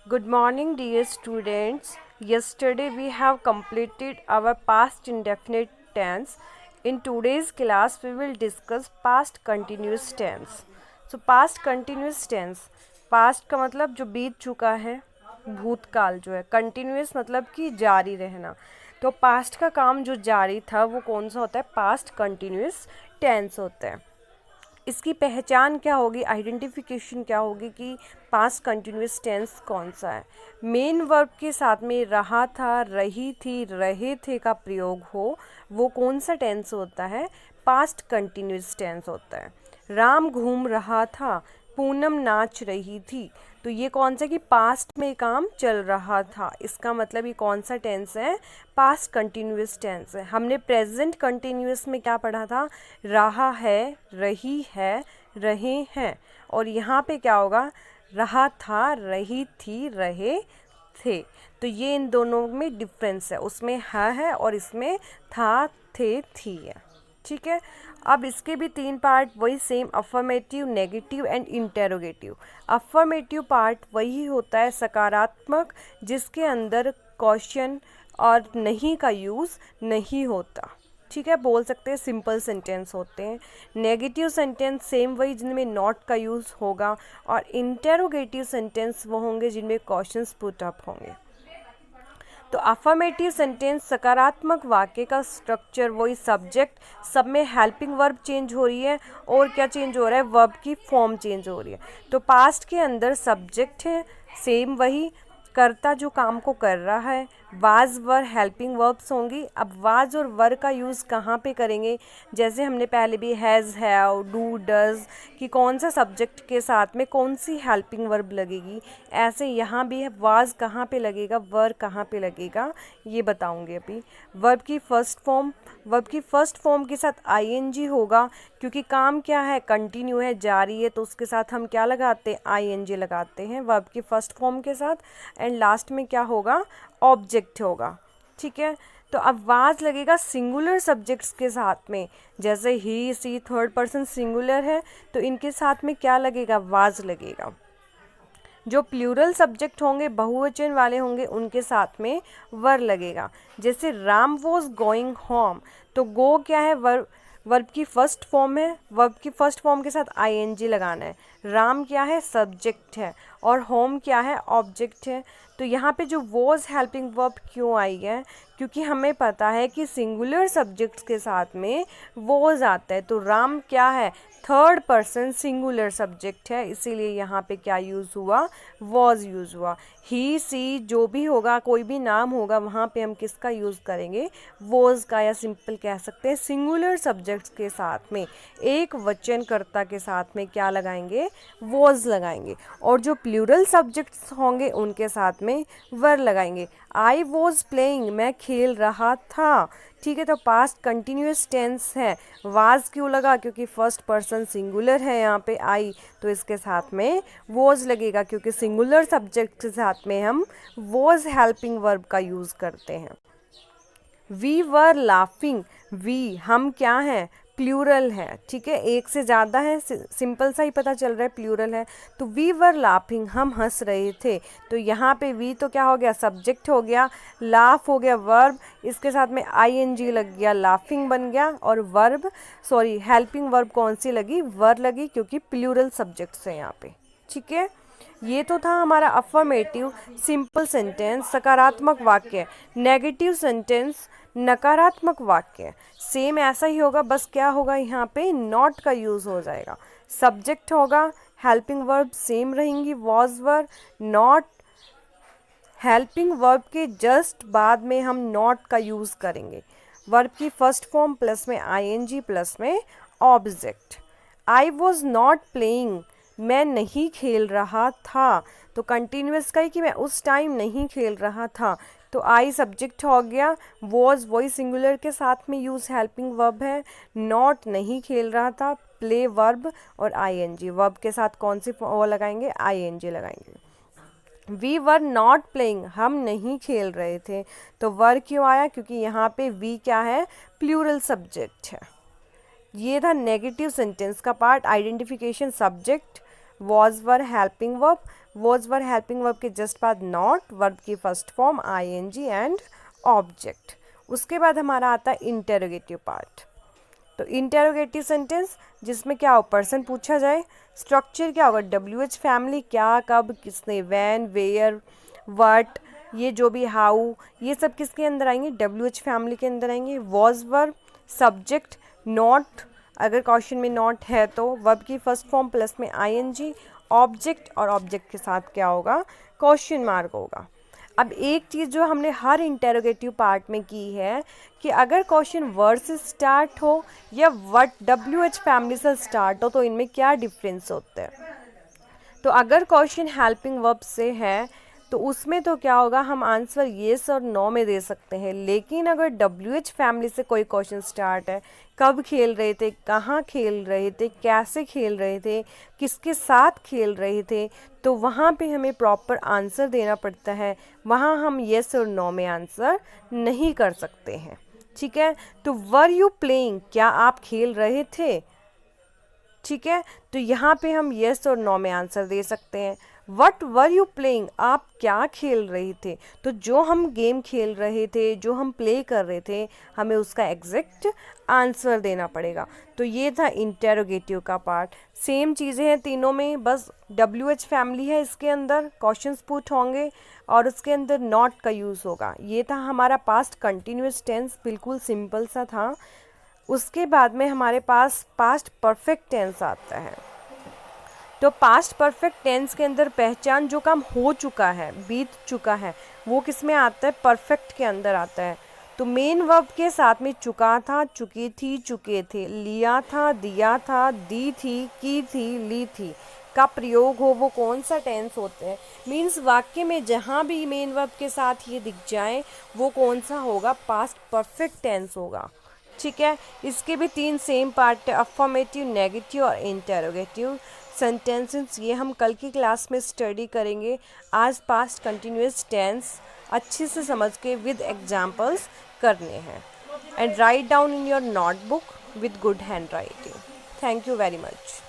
Good morning, dear students. Yesterday we have completed our past indefinite tense. In today's class, we will discuss past continuous tense. So, past continuous tense, past का मतलब जो बीत चुका है, भूतकाल जो है, continuous मतलब कि जारी रहना. तो पास्ट का काम जो जारी था वो कौन सा होता है? पास्ट कंटिन्यूस टेंस होता है. इसकी पहचान क्या होगी, आइडेंटिफिकेशन क्या होगी कि पास्ट कंटिन्यूस टेंस कौन सा है. मेन वर्ब के साथ में रहा था, रही थी, रहे थे का प्रयोग हो, वो कौन सा टेंस होता है? पास्ट कंटिन्यूस टेंस होता है. राम घूम रहा था, पूनम नाच रही थी, तो ये कौन सा कि पास्ट में काम चल रहा था. इसका मतलब ये कौन सा टेंस है? पास्ट कंटिन्यूस टेंस है. हमने प्रेजेंट कंटिन्यूस में क्या पढ़ा था? रहा है, रही है, रहे हैं. और यहाँ पे क्या होगा? रहा था, रही थी, रहे थे. तो ये इन दोनों में डिफरेंस है. उसमें है और इसमें था, थे, थी है. ठीक है. अब इसके भी तीन पार्ट वही same, affirmative, negative and interrogative. Affirmative part वही होता है सकारात्मक, जिसके अंदर क्वेश्चन और नहीं का यूज़ नहीं होता. ठीक है, बोल सकते हैं सिंपल सेंटेंस होते हैं. नेगेटिव सेंटेंस सेम वही जिनमें नॉट का यूज़ होगा, और इंटेरोगेटिव सेंटेंस वो होंगे जिनमें क्वेश्चंस पुट अप होंगे. तो अफर्मेटिव सेंटेंस सकारात्मक वाक्य का स्ट्रक्चर वही, सब्जेक्ट, सब में हेल्पिंग वर्ब चेंज हो रही है, और क्या चेंज हो रहा है? वर्ब की फॉर्म चेंज हो रही है. तो पास्ट के अंदर सब्जेक्ट है सेम वही, कर्ता जो काम को कर रहा है, वाज वर हेल्पिंग वर्ब्स होंगी. अब वाज और वर का यूज़ कहाँ पे करेंगे? जैसे हमने पहले भी हैज़, हैव, डू, डज कि कौन सा सब्जेक्ट के साथ में कौन सी हेल्पिंग वर्ब लगेगी, ऐसे यहाँ भी है. वाज कहाँ पे लगेगा, वर कहाँ पे लगेगा, ये बताऊँगी अभी. वर्ब की फर्स्ट फॉर्म के साथ आईएनजी होगा, क्योंकि काम क्या है? कंटिन्यू है, जारी है, तो उसके साथ हम क्या लगाते हैं? आईएनजी लगाते हैं वर्ब की फर्स्ट फॉर्म के साथ. एंड लास्ट में क्या होगा? ऑब्जेक्ट होगा. ठीक है. तो अब वाज लगेगा सिंगुलर सब्जेक्ट्स के साथ में, जैसे ही, सी थर्ड पर्सन सिंगुलर है, तो इनके साथ में क्या लगेगा? वाज लगेगा. जो प्लूरल सब्जेक्ट होंगे, बहुवचन वाले होंगे, उनके साथ में वर लगेगा. जैसे राम वॉज गोइंग होम, तो गो क्या है? वर्ब की फर्स्ट फॉर्म है, वर्ब की फर्स्ट फॉर्म के साथ आईएनजी लगाना है. राम क्या है? सब्जेक्ट है, और होम क्या है? ऑब्जेक्ट है. तो यहाँ पे जो वॉज हेल्पिंग वर्ब क्यों आई है? क्योंकि हमें पता है कि सिंगुलर सब्जेक्ट्स के साथ में वॉज आता है. तो राम क्या है? थर्ड पर्सन सिंगुलर सब्जेक्ट है, इसीलिए यहाँ पे क्या यूज़ हुआ? वॉज यूज़ हुआ. ही, सी जो भी होगा, कोई भी नाम होगा, वहाँ पे हम किसका यूज़ करेंगे? वॉज का, या सिंपल कह सकते हैं सिंगुलर सब्जेक्ट्स के साथ में एक वचनकर्ता के साथ में क्या लगाएंगे? वॉज लगाएंगे. और जो प्लूरल सब्जेक्ट्स होंगे उनके साथ में वर लगाएंगे. आई वॉज प्लेइंग, मैं खेल रहा था. ठीक है. तो पास्ट कंटिन्यूस टेंस है. वाज क्यों लगा? क्योंकि फर्स्ट पर्सन सिंगुलर है यहाँ पे आई, तो इसके साथ में वॉज लगेगा, क्योंकि सिंगुलर सब्जेक्ट के साथ में हम वॉज हेल्पिंग वर्ब का यूज़ करते हैं. वी वर लाफिंग, वी हम क्या हैं? प्लूरल है. ठीक है, एक से ज़्यादा है, सिंपल सा ही पता चल रहा है प्लूरल है. तो वी वर लाफिंग, हम हंस रहे थे. तो यहाँ पे वी तो क्या हो गया? सब्जेक्ट हो गया. लाफ हो गया वर्ब, इसके साथ में आईएनजी लग गया, लाफिंग बन गया. और वर्ब हेल्पिंग वर्ब कौन सी लगी? वर लगी, क्योंकि प्लूरल सब्जेक्ट्स है यहाँ पे. ठीक है. ये तो था हमारा अफर्मेटिव सिंपल सेंटेंस, सकारात्मक वाक्य. नेगेटिव सेंटेंस नकारात्मक वाक्य. सेम ऐसा ही होगा, बस क्या होगा? यहाँ पे नॉट का यूज़ हो जाएगा. सब्जेक्ट होगा, हेल्पिंग वर्ब सेम रहेंगी, was were, not. Helping verb के जस्ट बाद में हम नॉट का यूज़ करेंगे. वर्ब की फर्स्ट फॉर्म प्लस में आईएनजी प्लस में object. I was not playing, मैं नहीं खेल रहा था. तो कंटिन्यूस का ही कि मैं उस टाइम नहीं खेल रहा था. तो आई सब्जेक्ट हो गया, वॉज वही सिंगुलर के साथ में यूज़ हेल्पिंग वर्ब है, नॉट नहीं खेल रहा था, प्ले वर्ब, और आईएनजी वर्ब के साथ कौन सी वो लगाएंगे? आईएनजी लगाएंगे. वी वर नॉट प्लेइंग, हम नहीं खेल रहे थे. तो वर क्यों आया? क्योंकि यहाँ पे वी क्या है? प्लूरल सब्जेक्ट है. ये था नेगेटिव सेंटेंस का part, identification, subject, was were helping verb, was were helping verb के जस्ट बाद नॉट, वर्ब की first form ING and object. उसके बाद हमारा आता है इंटेरोगेटिव पार्ट। तो इंटेरोगेटिव सेंटेंस जिसमें क्या हो, पर्सन पूछा जाए, स्ट्रक्चर क्या होगा, WH फैमिली, क्या, कब, किसने, व्हेन, वेयर, व्हाट, ये जो भी, हाउ, ये सब किसके अंदर आएंगे, WH फैमिली के अंदर आएंगे। वॉज वर्ब, सब्जेक्ट, नॉट, अगर क्वेश्चन में नॉट है तो वर्ब की फर्स्ट फॉर्म प्लस में आईएनजी, ऑब्जेक्ट, और ऑब्जेक्ट के साथ क्या होगा, क्वेश्चन मार्क होगा। अब एक चीज़ जो हमने हर इंटेरोगेटिव पार्ट में की है कि अगर क्वेश्चन वर्ड से स्टार्ट हो या वर्ड WH फैमिली से स्टार्ट हो तो इनमें क्या डिफरेंस होता है। तो अगर क्वेश्चन हेल्पिंग वर्ब से है तो उसमें तो क्या होगा, हम आंसर येस और नो में दे सकते हैं। लेकिन अगर WH फैमिली से कोई क्वेश्चन स्टार्ट है, कब खेल रहे थे, कहाँ खेल रहे थे, कैसे खेल रहे थे, किसके साथ खेल रहे थे, तो वहाँ पे हमें प्रॉपर आंसर देना पड़ता है। वहाँ हम येस और नो में आंसर नहीं कर सकते हैं। ठीक है, तो वर यू प्लेइंग, क्या आप खेल रहे थे। ठीक है, तो यहाँ पे हम येस और नो में आंसर दे सकते हैं। वट वर यू प्लेइंग, आप क्या खेल रहे थे। तो जो हम गेम खेल रहे थे, जो हम प्ले कर रहे थे, हमें उसका एग्जैक्ट आंसर देना पड़ेगा। तो ये था इंटेरोगेटिव का पार्ट। सेम चीज़ें हैं तीनों में, बस WH फैमिली है, इसके अंदर क्वेश्चंस पुट होंगे और उसके अंदर नॉट का यूज़ होगा। ये था हमारा पास्ट कंटिन्यूस टेंस, बिल्कुल सिंपल सा था। उसके बाद में हमारे पास पास्ट परफेक्ट टेंस आता है। तो पास्ट परफेक्ट टेंस के अंदर पहचान, जो काम हो चुका है, बीत चुका है, वो किस में आता है, परफेक्ट के अंदर आता है। तो मेन वर्ब के साथ में चुका था, चुकी थी, चुके थे, लिया था, दिया था, दी थी, की थी, ली थी का प्रयोग हो, वो कौन सा टेंस होते हैं। मीन्स वाक्य में जहाँ भी मेन वर्ब के साथ ये दिख जाए वो कौन सा होगा, पास्ट परफेक्ट टेंस होगा। ठीक है, इसके भी 3 सेम पार्ट है, अफर्मेटिव, नेगेटिव और इंटेरोगेटिव सेंटेंसेस। ये हम कल की क्लास में स्टडी करेंगे। आज पास्ट कंटिन्यूस टेंस अच्छे से समझ के विद एग्जाम्पल्स करने हैं। And write down in your notebook with good hand writing. Thank you very much.